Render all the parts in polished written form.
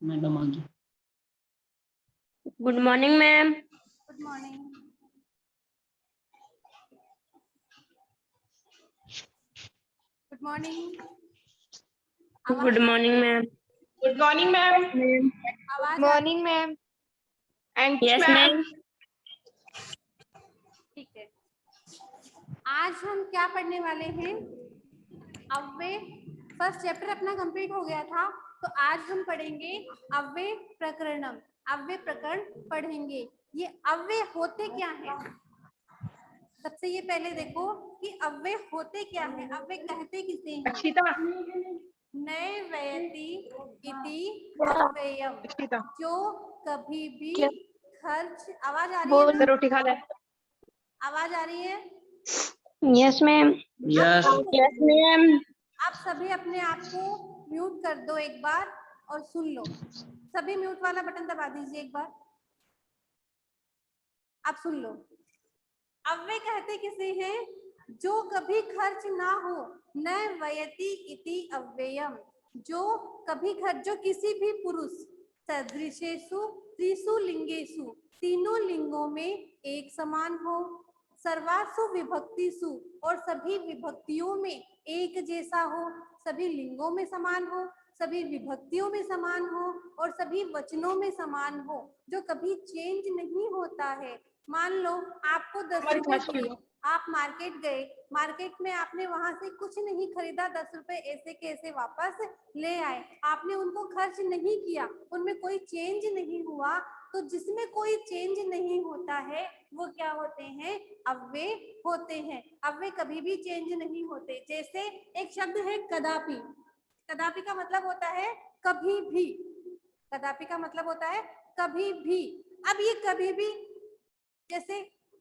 Madam आ गई। Good morning ma'am. Good morning. Good morning. Good morning ma'am. Good morning ma'am. आवाज morning ma'am. And yes ma'am. ठीक है। आज हम क्या पढ़ने वाले हैं? अव्यय। फर्स्ट चैप्टर अपना कंप्लीट हो गया था, तो आज हम पढ़ेंगे अव्यय प्रकरणम। अव्यय प्रकरण पढ़ेंगे। ये अव्यय होते क्या है? सबसे ये पहले देखो कि अव्यय होते क्या है, अव्यय कहते किसे हैं? अक्षिता। नैवयति इति अव्ययम, जो कभी भी खर्च। आवाज आ रही है ना? रोटी खा ले। आवाज आ रही है? Yes ma'am. Yes. Yes ma'am. आप सभी अपने आप को म्यूट कर दो एक बार और सुन लो। सभी म्यूट वाला बटन दबा दीजिए एक बार। आप सुन लो। अव्यय कहते किसे हैं? जो कभी खर्च ना हो। न वयति इति अव्ययम, जो कभी खर्च, जो किसी भी पुरुष सदृशेषु त्रिषु लिंगेषु, तीनों लिंगों में एक समान हो। सर्वासु विभक्तिषु, और सभी विभक्तियों में एक जैसा हो। सभी लिंगों में समान हो, सभी विभक्तियों में समान हो, और सभी वचनों में समान हो, जो कभी चेंज नहीं होता है। मान लो आपको 10 रुपए दिए, आप मार्केट गए, मार्केट में आपने वहां से कुछ नहीं खरीदा, 10 रुपए ऐसे के ऐसे वापस ले आए, आपने उनको खर्च नहीं किया, उनमें कोई चेंज नहीं हुआ। तो जिसमें कोई चेंज नहीं होता है वो क्या होते हैं? अव्यय होते हैं। अव्यय कभी भी चेंज नहीं होते। जैसे एक शब्द है कदापि। कदापि का मतलब होता है कभी भी। कदापि का मतलब होता है कभी भी। अब ये कभी भी, जैसे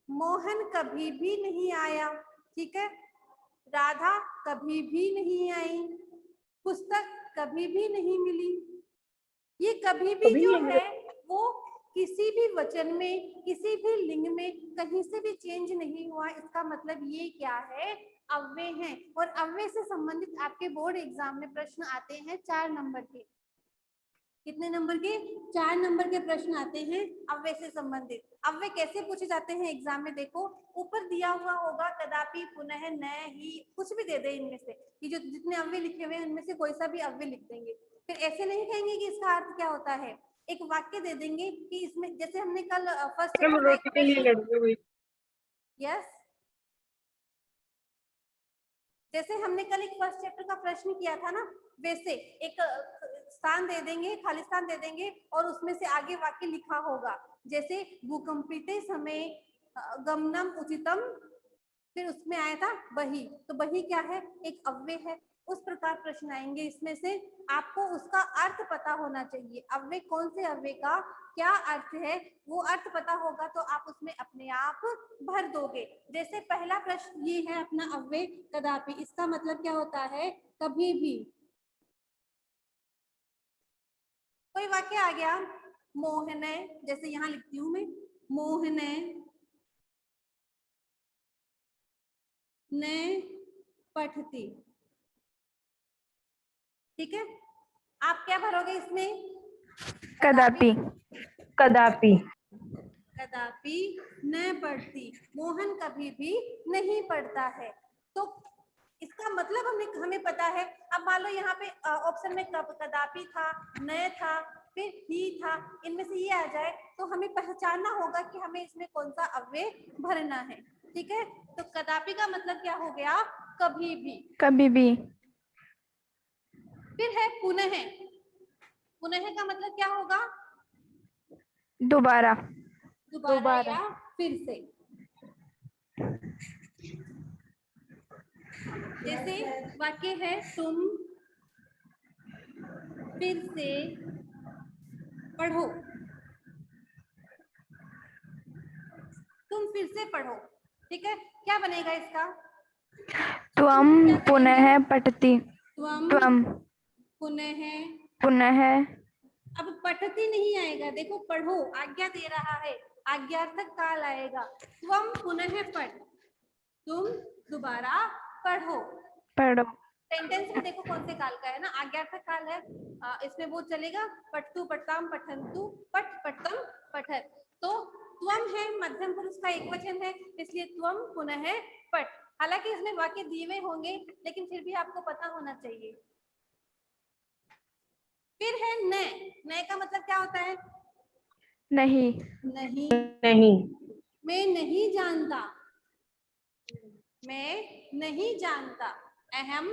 मोहन कभी भी नहीं आया, ठीक है, राधा कभी भी नहीं आई, पुस्तक कभी भी नहीं मिली। ये कभी भी जो है वो किसी भी वचन में, किसी भी लिंग में कहीं से भी चेंज नहीं हुआ। इसका मतलब ये क्या है? अव्यय है। और अव्यय से संबंधित आपके बोर्ड एग्जाम में प्रश्न आते हैं 4 नंबर के। कितने नंबर के? 4 नंबर के प्रश्न आते हैं अव्यय से संबंधित। अव्यय कैसे पूछे जाते हैं एग्जाम में? देखो ऊपर दिया हुआ होगा कदापि, पुनः, न, ही, कुछ भी दे दे इनमें से, कि जो जितने अव्यय लिखे हुए हैं उनमें से कोई सा भी अव्यय लिख देंगे। फिर ऐसे नहीं कहेंगे कि इसका अर्थ क्या होता है, एक वाक्य दे देंगे कि इसमें, जैसे हमने कल फर्स्ट चैप्टर, यस, जैसे हमने कल एक फर्स्ट चैप्टर का प्रश्न किया था ना, वैसे एक स्थान दे देंगे, खाली स्थान दे देंगे, और उसमें से आगे वाक्य लिखा होगा। जैसे भूकंपिते समय गमनम उचितम, फिर उसमें आया था बही, तो बही क्या है? एक अव्यय है। उस प्रकार प्रश्न आएंगे इसमें से। आपको उसका अर्थ पता होना चाहिए, अव्यय कौन से अव्यय का क्या अर्थ है, वो अर्थ पता होगा तो आप उसमें अपने आप भर दोगे। जैसे पहला प्रश्न ये है अपना अव्यय कदापि, इसका मतलब क्या होता है? कभी भी। कोई वाक्य आ गया, मोहने, जैसे यहाँ लिखती हूं मैं, मोहने ने पठती, ठीक है, आप क्या भरोगे इसमें? कदापि। कदापि। कदापि न पढ़ती, मोहन कभी भी नहीं पढ़ता है। तो इसका मतलब हमें पता है। अब मान लो यहाँ पे ऑप्शन में कदापि था, न था, फिर ही था, इनमें से ये आ जाए तो हमें पहचानना होगा कि हमें इसमें कौन सा अव्यय भरना है, ठीक है। तो कदापि का मतलब क्या हो गया? कभी भी। कभी भी। फिर है पुनः। पुनः का मतलब क्या होगा? दोबारा। दोबारा या फिर से। जैसे वाक्य है, तुम फिर से पढ़ो, तुम फिर से पढ़ो, ठीक है। क्या बनेगा इसका? त्वम पुनः पठति। त्वम पुनः। पुनः। अब पठती नहीं आएगा, देखो पढ़ो आज्ञा दे रहा है, आज्ञार्थक काल आएगा। त्वम पुनः पढ़, तुम दोबारा पढ़ो। पढ़ो। सेंटेंस में देखो कौन से काल का है ना, आज्ञार्थक काल है। इसमें वो चलेगा पठतु पठताम पठन्तु पठ पठतम पठत। तो त्वम है मध्यम पुरुष का एक वचन है, इसलिए त्वम पुनः पठ। हालांकि इसमें वाक्य दिए हुए होंगे लेकिन फिर भी आपको पता होना चाहिए। फिर है न। न का मतलब क्या होता है? नहीं, नहीं। नहीं, मैं नहीं जानता, मैं नहीं जानता। अहम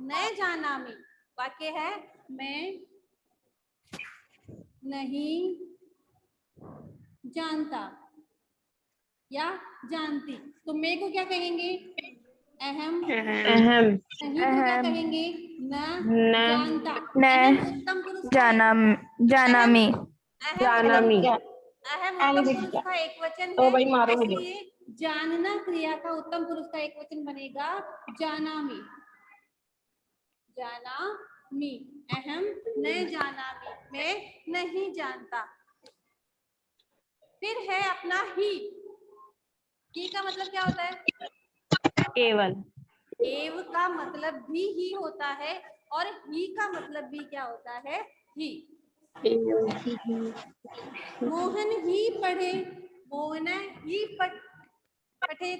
न जानामि। वाक्य है मैं नहीं जानता या जानती। तो मैं को क्या कहेंगे? अहम। अहम, नहीं को क्या अहम कहेंगे? न न जानता। न अहम उत्तम पुरुष का जानामि। जानामि। अहम उत्तम पुरुष का एक वचन तो है, भाई मारो मुझे। इसलिए जानना क्रिया का उत्तम पुरुष का एक वचन बनेगा जानामि। जानामि। अहम न जानामि, मैं नहीं जानता। फिर है अपना ही का मतलब क्या होता है? केवल। एव का मतलब भी ही होता है और ही का मतलब भी क्या होता है? ही। मोहन ही पढ़े, मोहन ही पठे,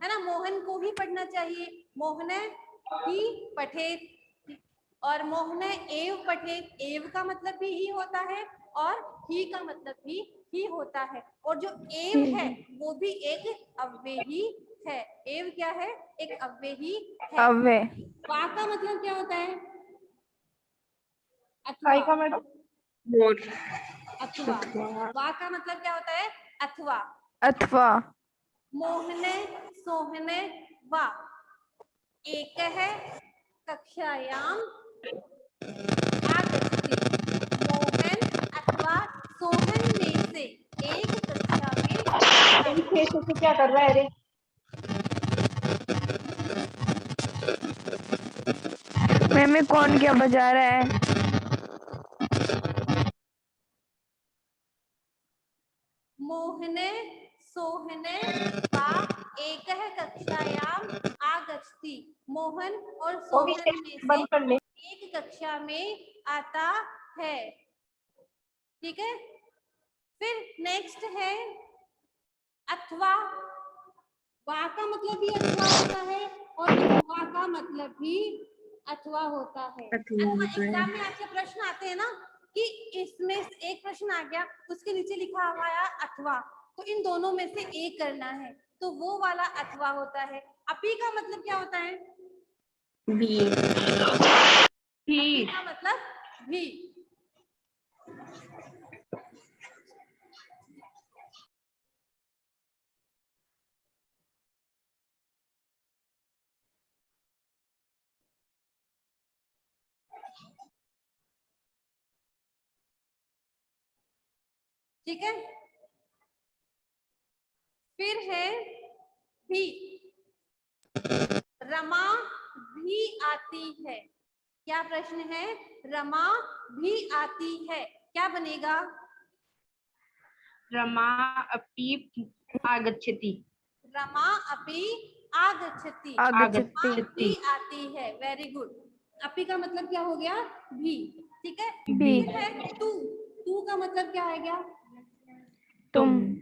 है ना, मोहन को ही पढ़ना चाहिए, मोहन ही पठे। और मोहन एव पठे, एव का मतलब भी ही होता है और ही का मतलब भी ही होता है। और जो एव है वो भी एक अव्ययी है। एव क्या है? एक अव्ययी है। अव्यय। वा का मतलब क्या होता है? काय का अथवा। मैडम? मोर। अथवा। वा का मतलब क्या होता है? अथवा। अथवा। मोहने सोहने वा। एक है कक्षायाम आगच्छति। मोहन अथवा सोहन में से एक कक्षा में आता है। से क्या कर रहा है रे? में कौन क्या बजा रहा है? मोहने सोहने वा एक है कक्षायाम आगच्छति। मोहन और सोहन में से बंद कर ले। एक कक्षा में आता है। ठीक है। फिर नेक्स्ट है अथवा। वा का मतलब भी अथवा होता है और अथवा का मतलब भी अथवा होता है। अथवा एग्जाम में आपसे प्रश्न आते हैं ना कि इसमें से एक प्रश्न आ गया, उसके नीचे लिखा हुआ है अथवा, तो इन दोनों में से एक करना है, तो वो वाला अथवा होता है। अपी का मतलब क्या होता है? भी। अपी का मतलब भी। ठीक है। फिर है भी। रमा भी आती है। क्या प्रश्न है? रमा भी आती है, क्या बनेगा? रमा अपि आगच्छति। रमा अपि आगच्छति। आगच्छति। रमा भी आती है। Very good. अपि का मतलब क्या हो गया? भी। ठीक है। भी। फिर है तू। तू का मतलब क्या है? क्या? तुम।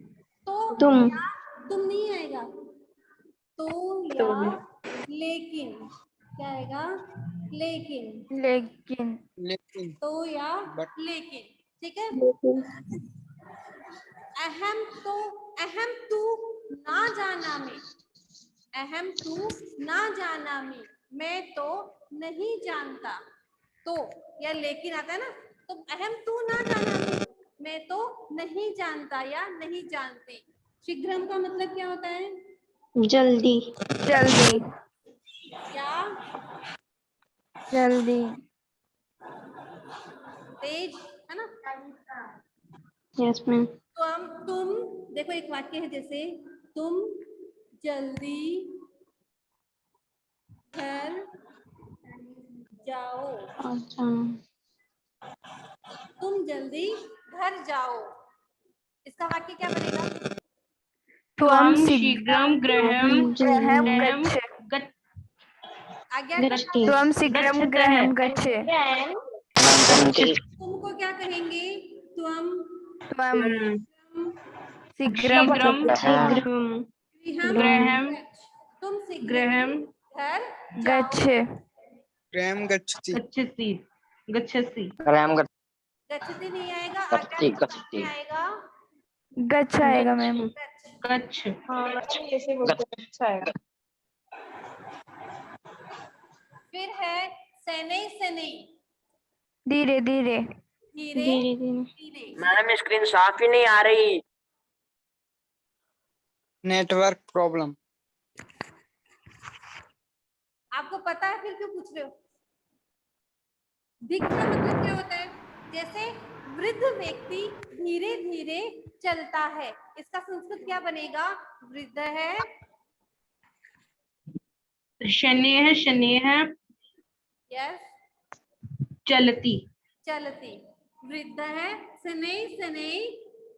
तो तुम। या तुम नहीं आएगा, तो या लेकिन। क्या आएगा? लेकिन। लेकिन। तो या लेकिन। ठीक है। अहम तू ना जानामि। अहम तू ना जानामि, मैं तो नहीं जानता। तो या लेकिन आता है ना, तो अहम तू ना जानामि, मैं तो नहीं जानता या नहीं जानती। शीघ्रम का मतलब क्या होता है? जल्दी। जल्दी। या जल्दी। तेज, है ना। Yes ma'am. तो हम तुम देखो एक वाक्य है जैसे तुम जल्दी घर जाओ। अच्छा। तुम जल्दी घर जाओ, इसका वाक्य क्या बनेगा? त्वं शीघ्रं गृहं गृहं गृहं गच्छ। आज्ञा गच्छति त्वम शीघ्रम गृहं गच्छ। तुमको क्या कहेंगे? त्वम त्वम शीघ्रम शीघ्रं शीघ्रं गृहं गृहं गच्छ। तुम शीघ्र गृहं घर गच्छ। जाओ। ग्राम गच्छति गच्छति गच्छसि गच्छति नहीं आएगा, आज्ञा में आएगा गच्छ आएगा मैम। गच्छ। गच्छ फिर है शनै शनै, धीरे धीरे। धीरे धीरे धीरे धीरे। मैडम स्क्रीन साफ ही नहीं आ रही। Network problem. आपको पता है फिर क्यों पूछ रहे हो? धिक का मतलब क्या होता है? जैसे वृद्ध व्यक्ति धीरे धीरे चलता है, इसका संस्कृत क्या बनेगा? वृद्ध है शनेः यस चलति चलती। वृद्ध है शनै शनै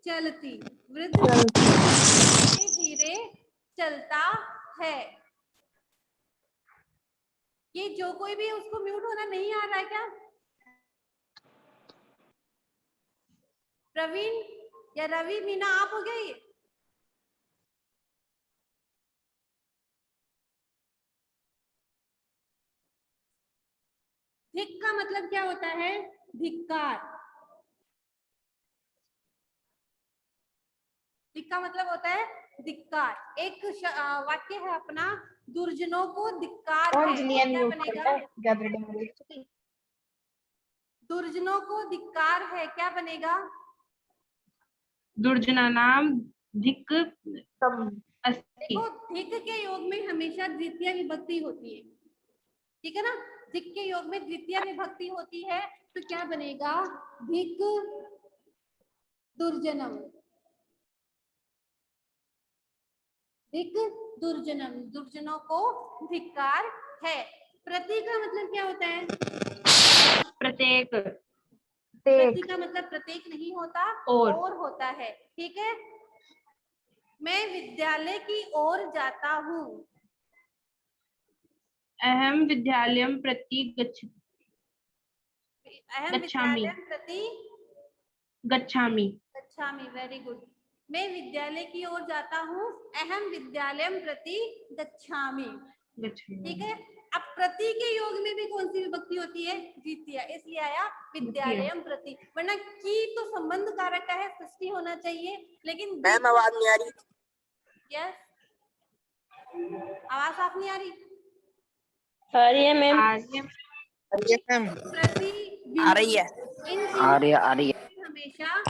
चलती। वृद्ध धीरे धीरे चलता है। ये जो कोई भी है उसको म्यूट होना नहीं आ रहा है क्या? प्रवीण या रवि मीना आप हो गए? ये धिक का मतलब क्या होता है? धिक्कार। धिक का मतलब होता है धिक्कार। एक वाक्य है अपना, दुर्जनों को धिक्कार है, क्या बनेगा? दुर्जनों को धिक्कार है, क्या बनेगा? दुर्जनानां धिक् अस्ति। देखो धिक के योग में हमेशा द्वितीय विभक्ति होती है, ठीक है ना? धिक के योग में द्वितीय विभक्ति होती है, तो क्या बनेगा? धिक दुर्जनम। धिक दुर्जनम, दुर्जनों को धिक्कार है। प्रति का मतलब क्या होता है? प्रत्येक प्रति का मतलब प्रत्येक नहीं होता, और होता है, ठीक है? मैं विद्यालय की ओर जाता हूँ। अहम विद्यालयं प्रति अहम गच्छामि। विद्यालयं प्रति गच्छामि गच्छामि। Very good. मैं विद्यालय की ओर जाता हूँ। अहम विद्यालयं प्रति गच्छामि। ठीक है? अब प्रति के योग में भी कौन सी विभक्ति होती है? द्वितीय, इसलिए आया विद्यालयम प्रति। वरना की तो संबंध कारक का है, षष्ठी होना चाहिए, लेकिन मैम आवाज नहीं आ रही। यस, आवाज साफ नहीं आ रही? आ रही है मैम। प्रति आ रही है। इन आ रही है। हमेशा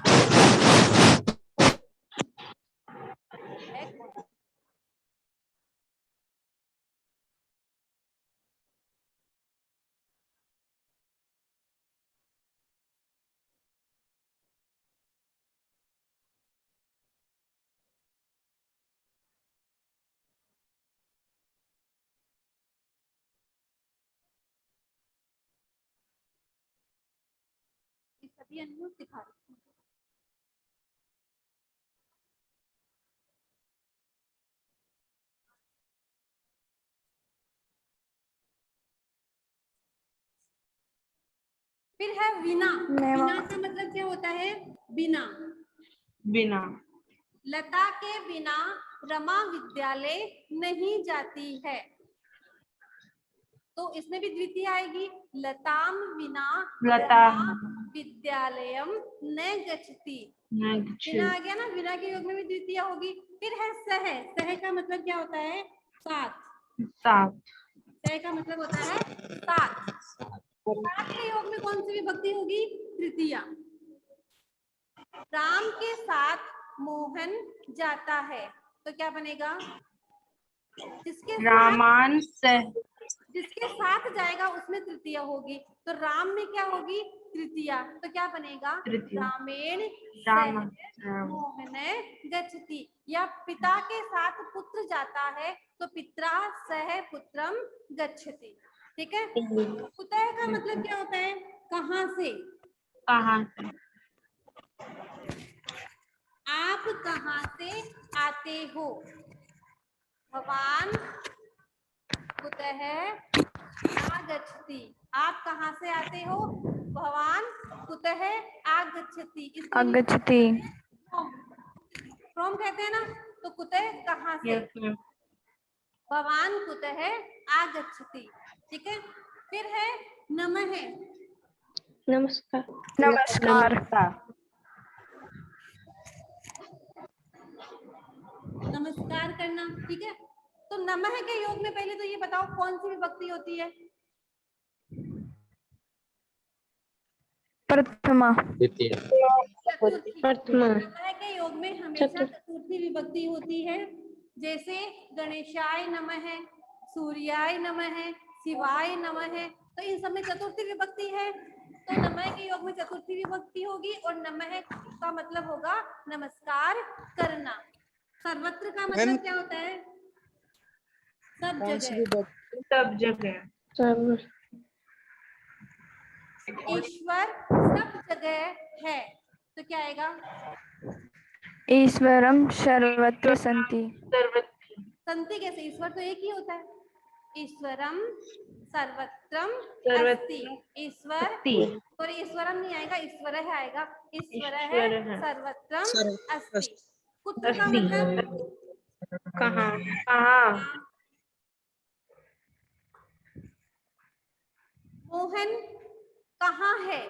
सभी अनम्यूट दिखा रही हूँ। फिर है बिना। बिना का मतलब क्या होता है? बिना। बिना लता के बिना रमा विद्यालय नहीं जाती है, तो इसमें भी द्वितीय आएगी। लताम बिना लता विद्यालयम न गच्छति। बिना आ गया ना, बिना के योग में भी द्वितीय होगी। फिर है सह। सह का मतलब क्या होता है? साथ। साथ सह का मतलब होता है साथ। साथ के योग में कौन सी विभक्ति होगी? तृतीया। राम के साथ मोहन जाता है, तो क्या बनेगा? जिसके रामान सह जिसके साथ जाएगा उसमें तृतीया होगी, तो राम में क्या होगी? तृतीया, तो क्या बनेगा? रामेण सह मोहन गच्छति। या पिता के साथ पुत्र जाता है, तो पित्रा सह पुत्रम गच्छति। ठीक है? कुतः का मतलब क्या होता है? कहां से। कहां से। आप कहां से आते हो? भगवान कुतः आगच्छति। आप कहाँ से आते हो? भवान कुतः आगच्छति। इसको आगच्छति। फ्रॉम कहते हैं ना, तो कुतः कहाँ से। Yes ma'am. भवान कुतः आगच्छति। ठीक है। फिर है नमः। नमस्कार। नमस्कार। नमस्कार करना। ठीक है। तो नमः के योग में पहले तो ये बताओ कौन सी विभक्ति होती है? प्रथमा। चतुर्थी। प्रथमा। नमः के योग में हमेशा चतुर्थी विभक्ति होती है। जैसे गणेशाय नमः, सूर्याय नमः, शिवाय नमः। तो इन सब में चतुर्थी विभक्ति है। तो नमः के योग में चतुर्थी विभक्ति होगी और नमः का मतलब होगा नमस्कार करना। सर्वत्र का मतलब क्या होता है? सब कौन सी जगह। विभक्ति? सब जगह। सब। ईश्वर सब जगह है। तो क्या आएगा? ईश्वरम सर्वत्र सन्ति। सर्वत्र। संति कैसे? ईश्वर तो एक ही होता है। ईश्वरम सर्वत्रम सर्वत्र अस्ति। ईश्वर अस्ति। और ईश्वरम नहीं आएगा, ईश्वर है आएगा। ईश्वर है ईश्वर है। सर्वत्रम अस्ति। कुत्र का अस्ति। मतलब कहाँ? कहाँ? मोहन कहाँ है?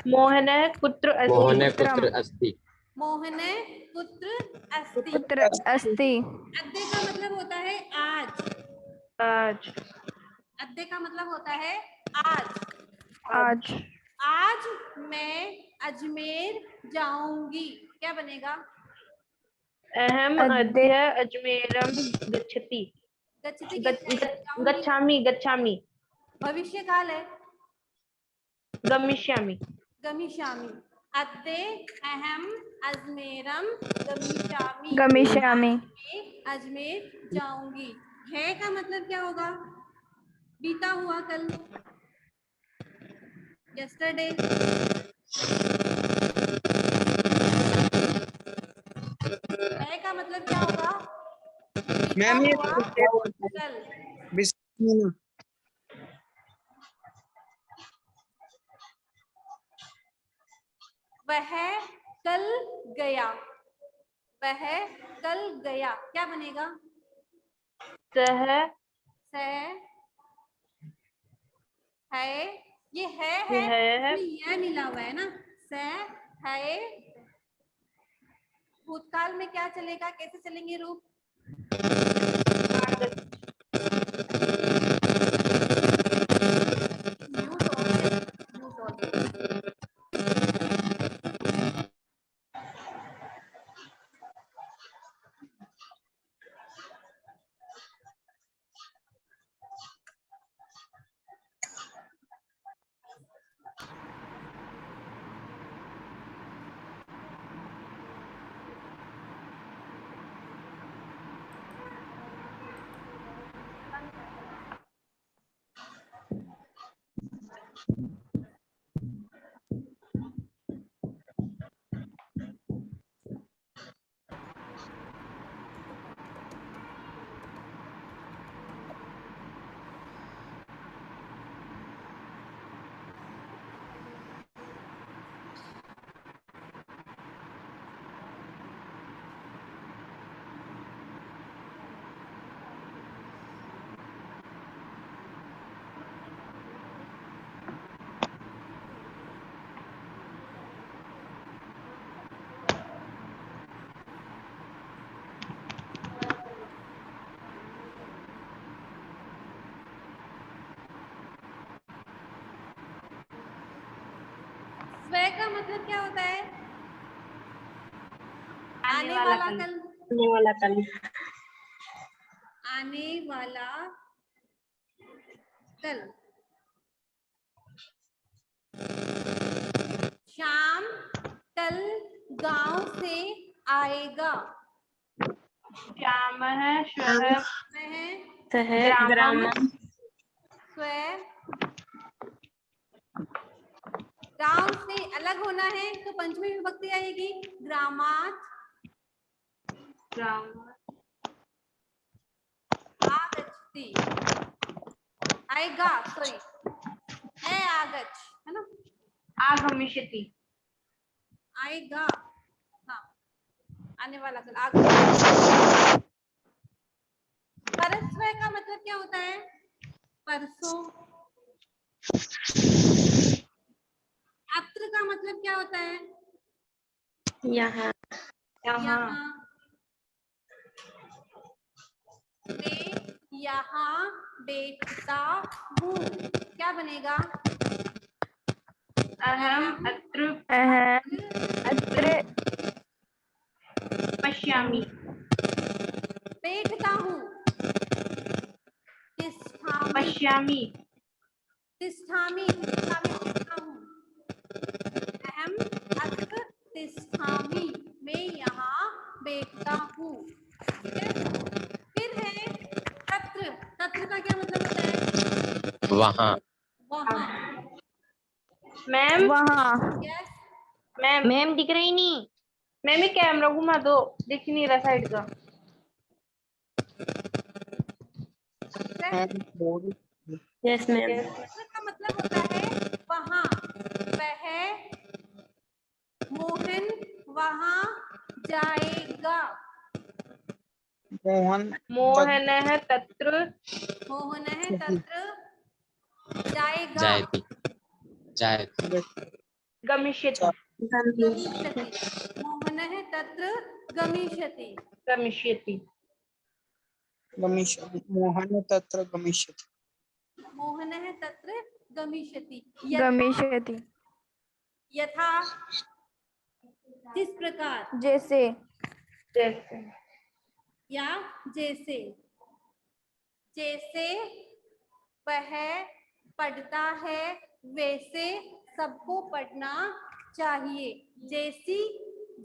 मोहन कुत्र अस्ति। मोहने कुत्र अस्ति। मोहन कुत्र अस्ति। पुत्र अस्ति। अद्य का मतलब होता है आज। आज। अद्य का मतलब होता है आज। आज। आज मैं अजमेर जाऊंगी। क्या बनेगा? अहम अद्य अद्य अजमेरम गच्छति। गच्छति कैसे? जाऊंगी। गच्छामि। गच्छामि। भविष्य काल है। गमिष्यामि। गमिष्यामि। अद्य अहम अजमेरम गमिष्यामि। गमिष्यामि। मैं अजमेर जाऊंगी। है का मतलब क्या होगा? बीता हुआ कल। यस्टरडे। है का मतलब क्या होगा? बीता मैम ये हुआ कल। बिस्मिल्लाह। वह कल गया। वह कल गया। क्या बनेगा? सह। सह है। ये है है। इसमें यह मिला हुआ है ना। सह है। भूतकाल में क्या चलेगा? कैसे चलेंगे रूप? म्यूट ऑन है। Mute on. स्व का मतलब क्या होता है? आने वाला कल। आने वाला कल। आने वाला कल। शाम कल गांव से आएगा। श्याम है। श्वः। वह ग्रामम। स्व गांव से अलग होना है तो पंचमी विभक्ति आएगी ग्रामात। ग्राम। आगच्छति। ती आएगा, सॉरी ए आगच है ना, आगमिष्यति। आएगा, हाँ आने वाला कल आगच। परस्पर का मतलब क्या होता है? परसों। अत्र का मतलब क्या होता है? यहाँ। यहाँ। मैं यहाँ बैठता हूँ, क्या बनेगा? अहम अत्र अत्र पश्यामि। बैठता हूँ, तिष्ठामि। पश्यामि। तिष्ठामि, तिष्ठामि बैठता हूँ। अहम अत्र तिष्ठामि, मैं यहाँ बैठता हूँ। ठीक है? फिर है तत्र। तत्र का क्या मतलब होता है? वहाँ। वहाँ। मैम वहाँ। यस, मैम दिख रही नहीं। मैम ये कैमरा घुमा दो, दिख नहीं रहा साइड का। Yes ma'am. तत्र का मतलब होता है वहाँ। वह मोहन वहाँ जाएगा। मोहन है तत्र मोहन है तत्र जाएगा। जायति जायति गमिष्यति। गमिष्यति। मोहन है तत्र गमिष्यति। गमिष्यति। मोहन तत्र गमिष्यति। मोहन है तत्र गमिष्यति। गमिष्यति। यथा, जिस प्रकार, जैसे। जैसे। या जैसे। जैसे वह पढ़ता है वैसे सबको पढ़ना चाहिए। जैसी,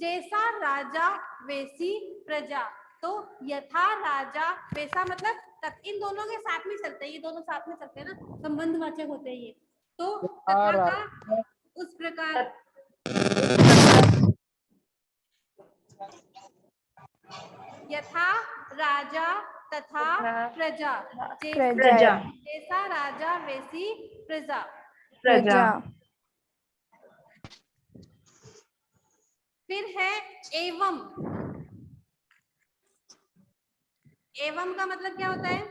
जैसा राजा वैसी प्रजा। तो यथा राजा वैसा मतलब तक, इन दोनों के साथ में चलते हैं, ये दोनों साथ में चलते हैं ना, संबंधवाचक होते हैं ये। तो तथा का उस प्रकार, यथा राजा तथा प्रजा। प्रजा। जैसा राजा वैसी प्रजा। प्रजा। फिर है एवं। एवं का मतलब क्या होता है?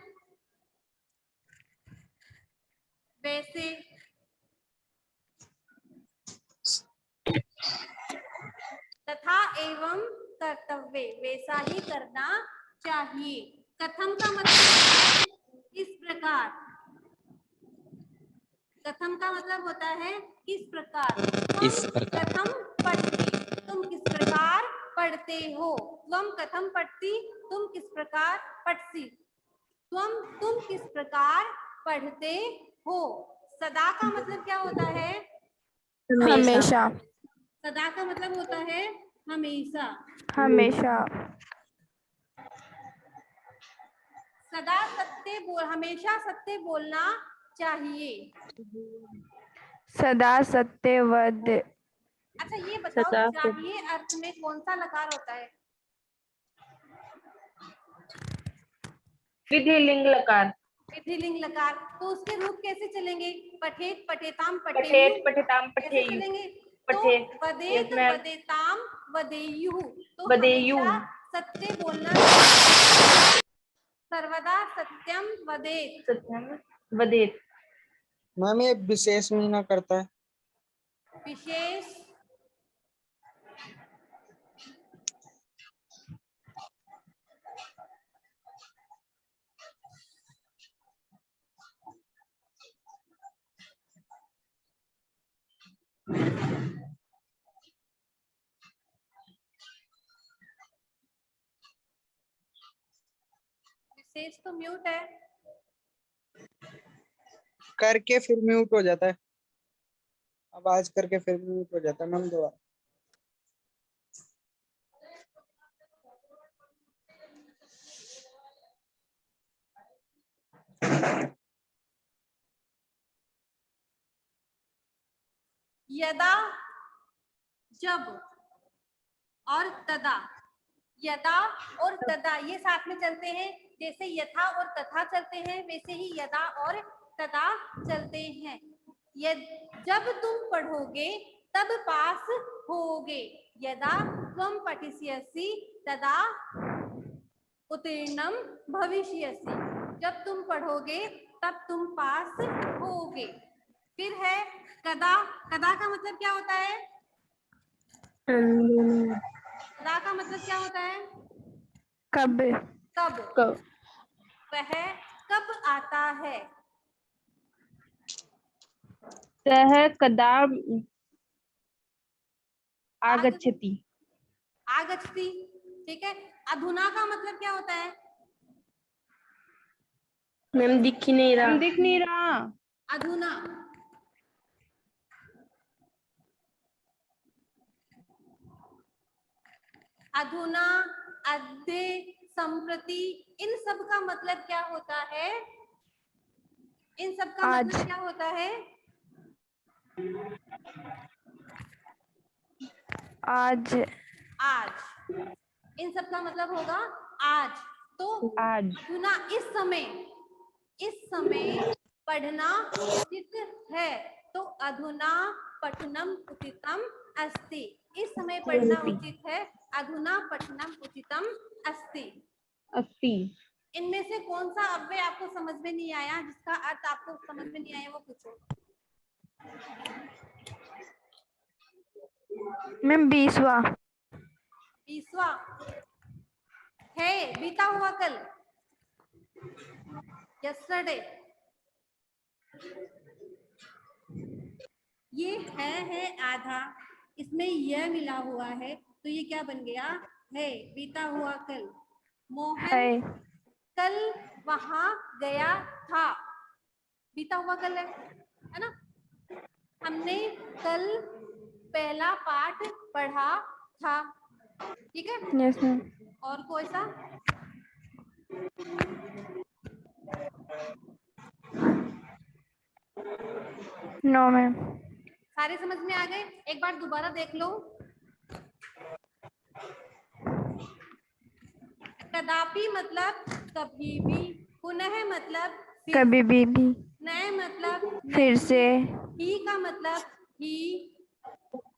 वैसे। तथा एवं कर्तव्य, वैसा ही करना चाहिए। कथम का मतलब इस प्रकार। कथम का मतलब होता है किस प्रकार। इस प्रकार। कथम पढ़ती, तुम किस प्रकार पढ़ते हो। त्वम कथम पढ़ती, तुम किस प्रकार पढ़ती। तुम किस प्रकार पढ़ते हो। सदा का मतलब क्या होता है? हमेशा। सदा का मतलब होता है हमेशा। हमेशा। सदा सत्य बोल, हमेशा सत्य बोलना चाहिए। सदा सत्यवद। अच्छा ये बताओ, चाहिए अर्थ में कौन सा लकार होता है? विधिलिंग लकार। विधिलिंग लकार। तो उसके रूप कैसे चलेंगे? पठेत, पठेताम, पठेत, पठेयु। पठेताम, कैसे पठेयु। चलेंगे? तो पठेत। वदेत, Yes, ma'am. वदेताम, वदेयु। तो वदेयु। हमेशा सत्य बोलना चाहिए। सर्वदा सत्यम वदेत। सत्यम वदेत। मैम ये विशेष महीना करता है। विशेष। विशेष तो म्यूट है। करके फिर म्यूट हो जाता है। आवाज करके फिर म्यूट हो जाता है मैम दोबारा। यदा, जब, और तदा। यदा और तदा ये साथ में चलते हैं। जैसे यथा और तथा चलते हैं वैसे ही यदा और तदा चलते हैं। जब तुम पढ़ोगे तब पास होगे। यदा त्वं पठिष्यसि तदा उत्तीर्णम भविष्यसि। जब तुम पढ़ोगे तब तुम पास होगे। फिर है कदा। कदा का मतलब क्या होता है? कदा का मतलब क्या होता है? कब कब। वह कब आता है? सः कदा आगच्छति। आगच्छति। ठीक है। अधुना का मतलब क्या होता है? मैम दिख ही नहीं रहा। दिख नहीं रहा। अधुना। अधुना, अद्य, संप्रति, इन सब का मतलब क्या होता है? इन सब का आज। मतलब क्या होता है? आज आज। इन सब का मतलब होगा आज। तो आज। अधुना इस समय पढ़ना उचित है। तो अधुना पठनम उचितम अस्ति। इस समय पढ़ना उचित है। अधुना पठनम उचितम अस्ति। अस्ति। इनमें से कौन सा अव्यय आपको समझ में नहीं आया, जिसका अर्थ आपको समझ में नहीं आया, वो पूछो। मैम 20वां। 20वां है बीता हुआ कल। यस्टरडे। ये है आधा, इसमें यह मिला हुआ है तो ये क्या बन गया? है बीता हुआ कल। मोहन है कल वहां गया था। बीता हुआ कल है ना? हमने कल पहला पाठ पढ़ा था। ठीक है। Yes ma'am. और कोई सा? No ma'am. सारे समझ में आ गए? एक बार दोबारा देख लो। कदापि मतलब कभी भी। पुनः मतलब कभी भी नए मतलब फिर नहीं। से ही का मतलब ही।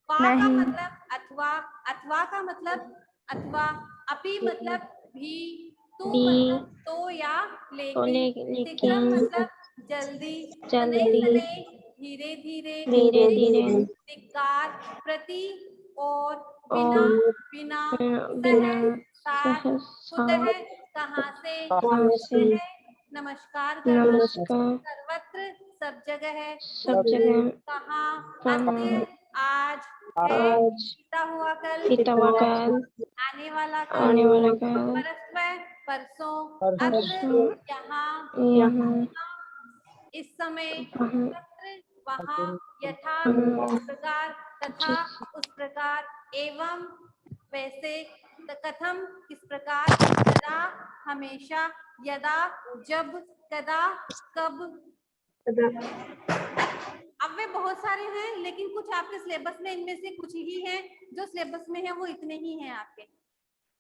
वा का नहीं। मतलब अथवा। अथवा का मतलब अथवा। अपि मतलब भी। तू मतलब तो या लेकिन। शीघ्रम मतलब जल्दी। शनैः शनैः धीरे धीरे। धिक्कार प्रति और बिना बिना। सह साथ कुतः कहाँ से। वह नमस्कार करना। सर्वत्र सब जगह है। कहाँ। अद्य आज है। बीता हुआ कल। आने वाला कल। परस्पर परसों। अत्र यहाँ। इस समय। तत्र वहाँ। यथा इस प्रकार। तथा उस प्रकार। एवं वैसे। कथम किस प्रकार। सदा हमेशा। यदा जब। कदा कब। अब वे बहुत सारे हैं लेकिन कुछ आपके सिलेबस में इनमें से कुछ ही हैं जो सिलेबस में है, वो इतने ही हैं आपके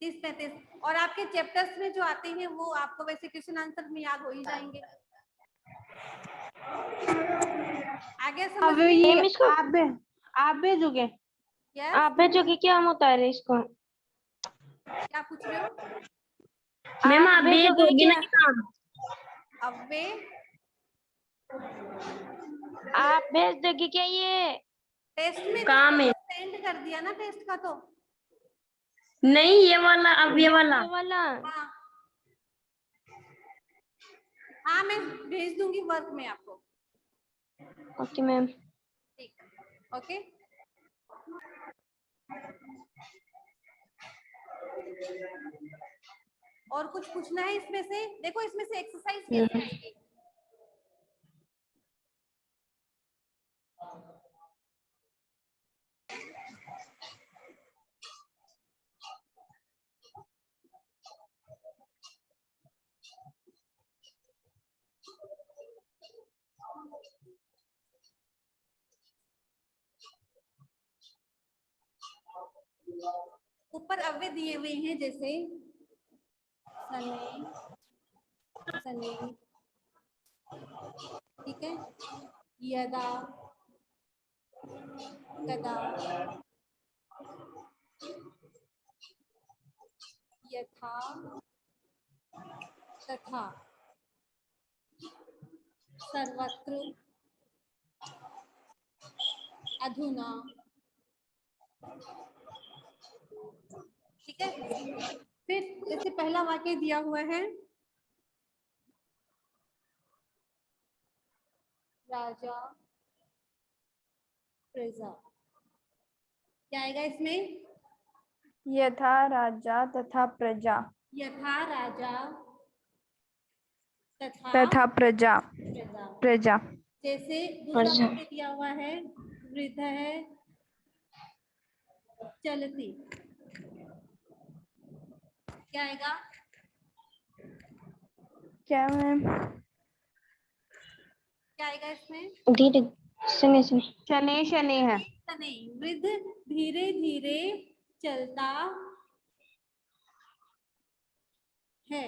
30-35। और आपके चैप्टर्स में जो आते हैं वो आपको वैसे क्वेश्चन आंसर में याद हो ही जाएंगे। आगे समझ अब में? ये आप भेजोगे? यस। आप भेजोगे क्या हम उतारे इसको? क्या पूछ रहे हो? मैम आप भेजोगे क्या? अब वे आप भेज दोगे क्या ये? टेस्ट में काम है। सेंड कर दिया ना टेस्ट का तो। नहीं ये वाला, अब ये वाला। हाँ हाँ मैं भेज दूंगी वर्क में आपको। Okay ma'am. ठीक। ओके। और कुछ पूछना है इसमें से? देखो इसमें से एक्सरसाइज कैसे आएगी। ऊपर अव्यय दिए हुए हैं जैसे सने, शनि, ठीक है, यदा, कदा, यथा, तथा, सर्वत्र, अधुना, ठीक है। फिर जैसे पहला वाक्य दिया हुआ है, राजा, प्रजा, क्या आएगा इसमें? यथा राजा तथा प्रजा यथा राजा तथा प्रजा प्रजा। प्रजा जैसे दूसरा वाक्य दिया हुआ है, वृद्ध है, चलती, क्या आएगा? क्या मैम? क्या आएगा इसमें? धीरे शनि शनि है। नहीं, वृद्ध धीरे धीरे चलता है।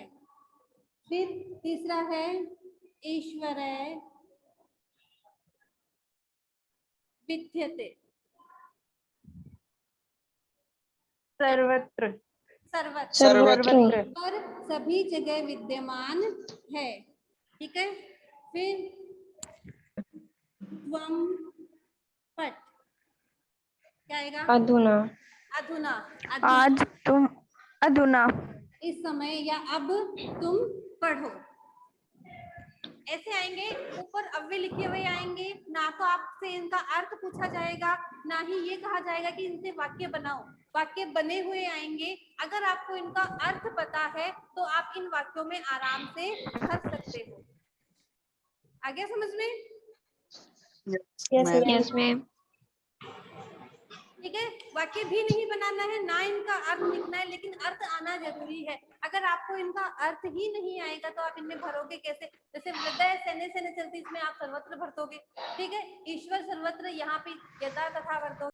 फिर तीसरा है ईश्वर विद्यते, सर्वत्र सर्वत्र, सर्वत्र, पर सभी जगह विद्यमान है, ठीक है। फिर त्वम पट, क्या आएगा? अधुना अधुना, आज तुम अधुना इस समय या अब तुम पढ़ो। ऐसे आएंगे, ऊपर अव्यय लिखे हुए आएंगे, ना तो आपसे इनका अर्थ पूछा जाएगा, ना ही ये कहा जाएगा कि इनसे वाक्य बनाओ। वाक्य बने हुए आएंगे। अगर आपको इनका अर्थ पता है तो आप इन वाक्यों में आराम से भर सकते हो। आ गया समझ में? Yes ma'am. ठीक है, वाक्य भी नहीं बनाना है, ना इनका अर्थ लिखना है, लेकिन अर्थ आना जरूरी है। अगर आपको इनका अर्थ ही नहीं आएगा तो आप इनमें भरोगे कैसे? जैसे हृदय सेने सेने चलती, इसमें आप सर्वत्र भर दोगे, ठीक है। ईश्वर सर्वत्र, यहाँ पे यथा तथा भर दोगे।